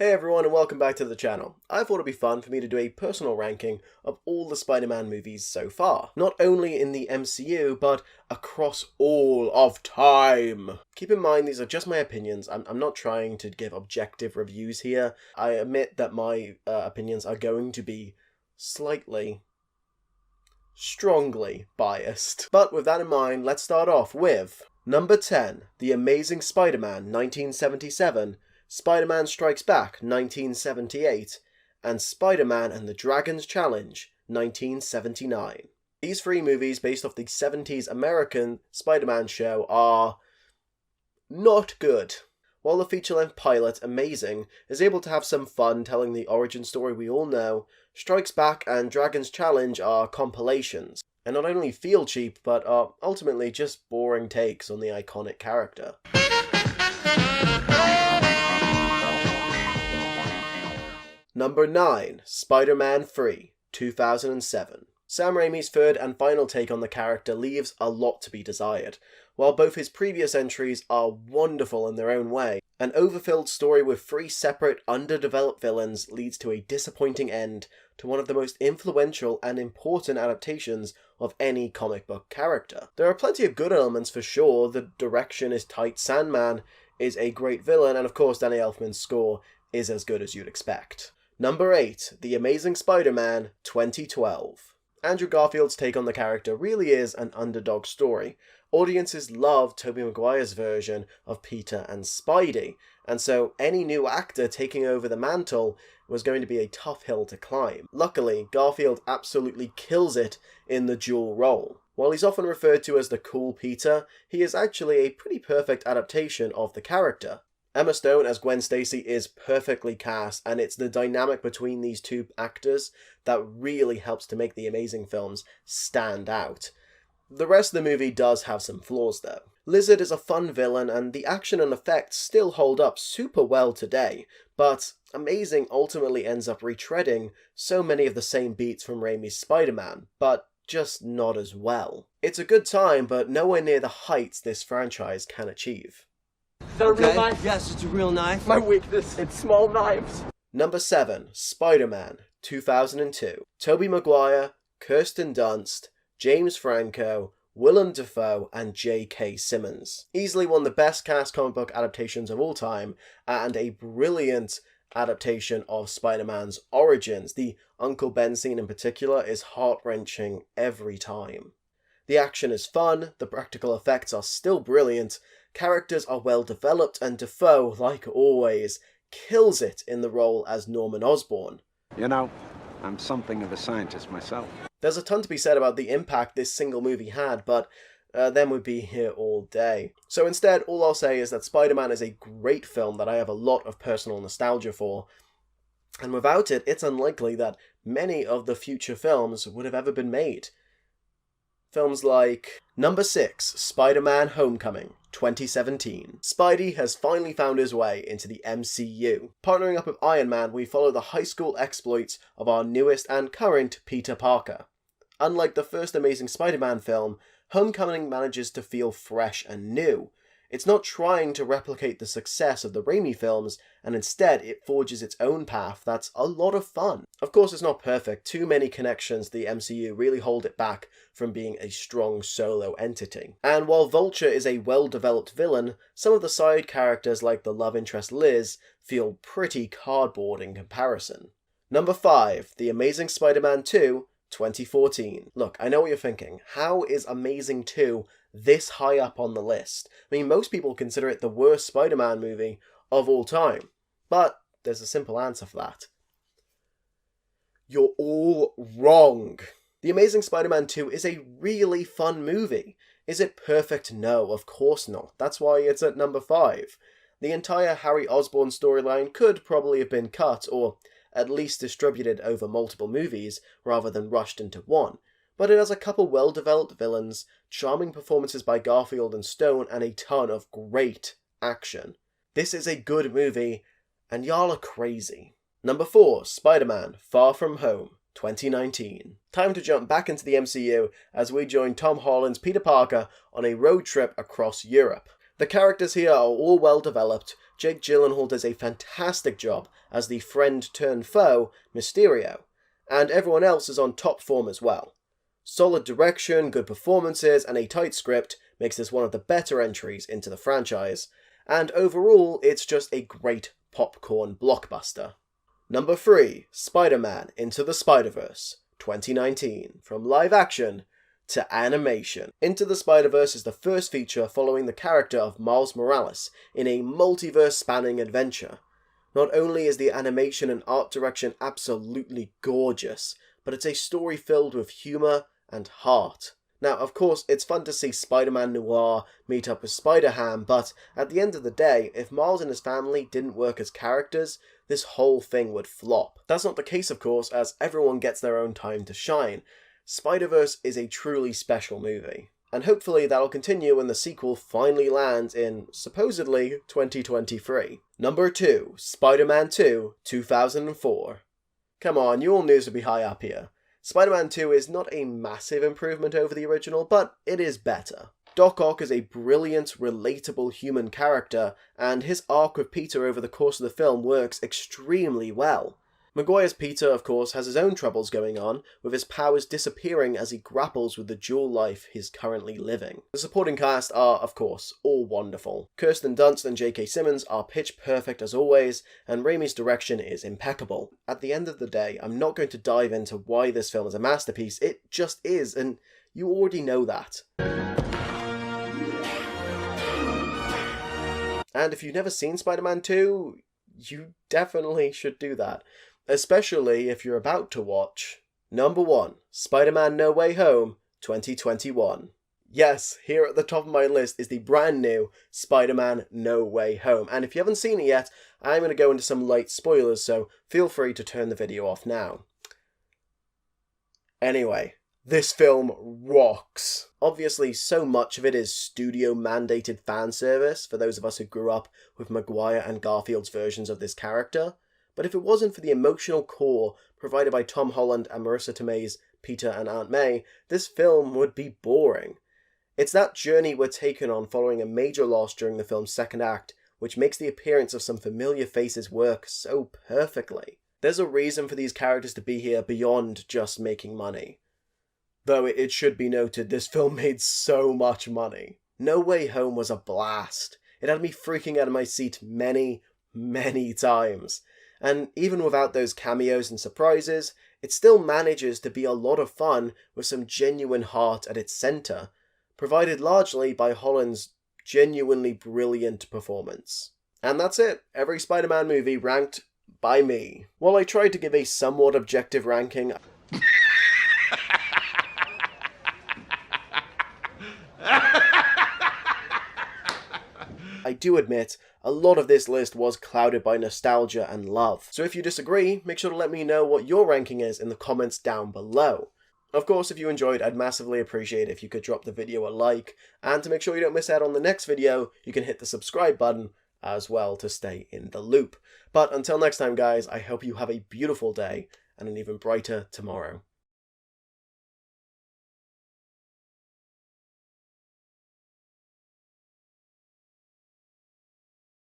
Hey everyone and welcome back to the channel. I thought it'd be fun for me to do a personal ranking of all the Spider-Man movies so far. Not only in the MCU, but across all of time. Keep in mind these are just my opinions. I'm not trying to give objective reviews here. I admit that my opinions are going to be slightly, strongly biased. But with that in mind, let's start off with number 10, The Amazing Spider-Man 1977, Spider-Man Strikes Back 1978, and Spider-Man and the Dragon's Challenge 1979. These three movies, based off the 70s American Spider-Man show, are not good. While the feature-length pilot, Amazing, is able to have some fun telling the origin story we all know, Strikes Back and Dragon's Challenge are compilations, and not only feel cheap, but are ultimately just boring takes on the iconic character. Number 9, Spider-Man 3, 2007. Sam Raimi's third and final take on the character leaves a lot to be desired. While both his previous entries are wonderful in their own way, an overfilled story with three separate, underdeveloped villains leads to a disappointing end to one of the most influential and important adaptations of any comic book character. There are plenty of good elements for sure. The direction is tight, Sandman is a great villain, and of course Danny Elfman's score is as good as you'd expect. Number 8, The Amazing Spider-Man 2012. Andrew Garfield's take on the character really is an underdog story. Audiences love Tobey Maguire's version of Peter and Spidey, and so any new actor taking over the mantle was going to be a tough hill to climb. Luckily, Garfield absolutely kills it in the dual role. While he's often referred to as the cool Peter, he is actually a pretty perfect adaptation of the character. Emma Stone as Gwen Stacy is perfectly cast, and it's the dynamic between these two actors that really helps to make the Amazing films stand out. The rest of the movie does have some flaws though. Lizard is a fun villain, and the action and effects still hold up super well today, but Amazing ultimately ends up retreading so many of the same beats from Raimi's Spider-Man, but just not as well. It's a good time, but nowhere near the heights this franchise can achieve. Is that a real knife? Yes, it's a real knife. My weakness, it's small knives. Number 7, Spider-Man 2002. Tobey Maguire, Kirsten Dunst, James Franco, Willem Dafoe, and J.K. Simmons. Easily one of the best cast comic book adaptations of all time, and a brilliant adaptation of Spider-Man's origins. The Uncle Ben scene in particular is heart-wrenching every time. The action is fun, the practical effects are still brilliant, characters are well developed, and Dafoe, like always, kills it in the role as Norman Osborn. You know, I'm something of a scientist myself. There's a ton to be said about the impact this single movie had, but then we'd be here all day. So instead, all I'll say is that Spider-Man is a great film that I have a lot of personal nostalgia for, and without it, it's unlikely that many of the future films would have ever been made. Films like number 6, Spider-Man Homecoming, 2017. Spidey has finally found his way into the MCU. Partnering up with Iron Man, we follow the high school exploits of our newest and current Peter Parker. Unlike the first Amazing Spider-Man film, Homecoming manages to feel fresh and new. It's not trying to replicate the success of the Raimi films, and instead it forges its own path that's a lot of fun. Of course it's not perfect, too many connections to the MCU really hold it back from being a strong solo entity. And while Vulture is a well-developed villain, some of the side characters like the love interest Liz feel pretty cardboard in comparison. Number 5, The Amazing Spider-Man 2, 2014. Look, I know what you're thinking. How is Amazing 2 this high up on the list? I mean, most people consider it the worst Spider-Man movie of all time. But there's a simple answer for that. You're all wrong. The Amazing Spider-Man 2 is a really fun movie. Is it perfect? No, of course not. That's why it's at number 5. The entire Harry Osborn storyline could probably have been cut, or at least distributed over multiple movies, rather than rushed into one. But it has a couple well-developed villains, charming performances by Garfield and Stone, and a ton of great action. This is a good movie, and y'all are crazy. Number 4, Spider-Man Far From Home, 2019. Time to jump back into the MCU as we join Tom Holland's Peter Parker on a road trip across Europe. The characters here are all well developed, Jake Gyllenhaal does a fantastic job as the friend-turned-foe, Mysterio, and everyone else is on top form as well. Solid direction, good performances, and a tight script makes this one of the better entries into the franchise, and overall, it's just a great popcorn blockbuster. Number 3, Spider-Man Into the Spiderverse, 2019, from live action to animation. Into the Spiderverse is the first feature following the character of Miles Morales in a multiverse-spanning adventure. Not only is the animation and art direction absolutely gorgeous, but it's a story filled with humour and heart. Now, of course, it's fun to see Spider-Man Noir meet up with Spider-Ham, but at the end of the day, if Miles and his family didn't work as characters, this whole thing would flop. That's not the case, of course, as everyone gets their own time to shine. Spider-Verse is a truly special movie, and hopefully that'll continue when the sequel finally lands in, supposedly, 2023. Number 2, Spider-Man 2, 2004. Come on, you all knew this would be high up here. Spider-Man 2 is not a massive improvement over the original, but it is better. Doc Ock is a brilliant, relatable human character, and his arc with Peter over the course of the film works extremely well. Maguire's Peter, of course, has his own troubles going on, with his powers disappearing as he grapples with the dual life he's currently living. The supporting cast are, of course, all wonderful. Kirsten Dunst and J.K. Simmons are pitch perfect as always, and Raimi's direction is impeccable. At the end of the day, I'm not going to dive into why this film is a masterpiece, it just is, and you already know that. And if you've never seen Spider-Man 2, you definitely should do that. Especially if you're about to watch number 1, Spider-Man No Way Home, 2021. Yes, here at the top of my list is the brand new Spider-Man No Way Home, and if you haven't seen it yet, I'm going to go into some light spoilers, so feel free to turn the video off now. Anyway, this film rocks. Obviously, so much of it is studio-mandated fan service for those of us who grew up with Maguire and Garfield's versions of this character. But if it wasn't for the emotional core provided by Tom Holland and Marissa Tomei's Peter and Aunt May, this film would be boring. It's that journey we're taken on following a major loss during the film's second act, which makes the appearance of some familiar faces work so perfectly. There's a reason for these characters to be here beyond just making money. Though it should be noted, this film made so much money. No Way Home was a blast. It had me freaking out of my seat many times. And even without those cameos and surprises, it still manages to be a lot of fun with some genuine heart at its centre, provided largely by Holland's genuinely brilliant performance. And that's it, every Spider-Man movie ranked by me. While I tried to give a somewhat objective ranking, I do admit, a lot of this list was clouded by nostalgia and love. So if you disagree, make sure to let me know what your ranking is in the comments down below. Of course, if you enjoyed, I'd massively appreciate it if you could drop the video a like, and to make sure you don't miss out on the next video, you can hit the subscribe button as well to stay in the loop. But until next time guys, I hope you have a beautiful day and an even brighter tomorrow.